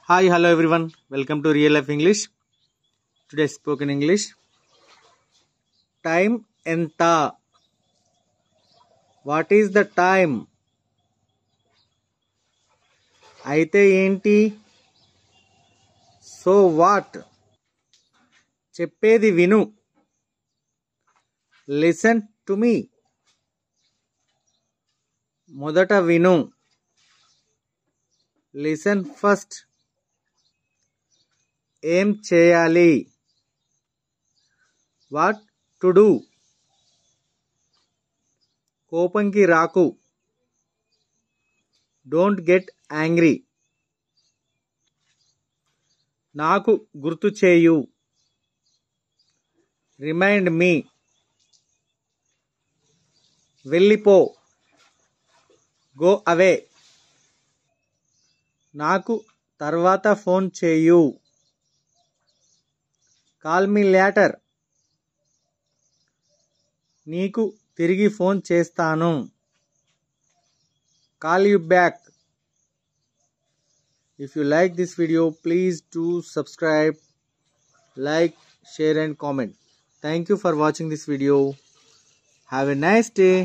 Hi, hello everyone. Welcome to Real Life English. Today's spoken English. Time enta. What is the time? అయితే ఏంటి? So what? చెప్పేది విను. Listen to me. మొదట విను. Listen first. ఏం చేయాలి? What to do? కోపంకి రాకు. Don't get angry. నాకు గుర్తు చేయు. Remind me. వెళ్ళిపో. Go away. నాకు తర్వాత ఫోన్ చేయు. Call me later. నీకు తిరిగి ఫోన్ చేస్తాను. Call you back. If you like this video, please do subscribe, like, share and comment. Thank you for watching this video. Have a nice day.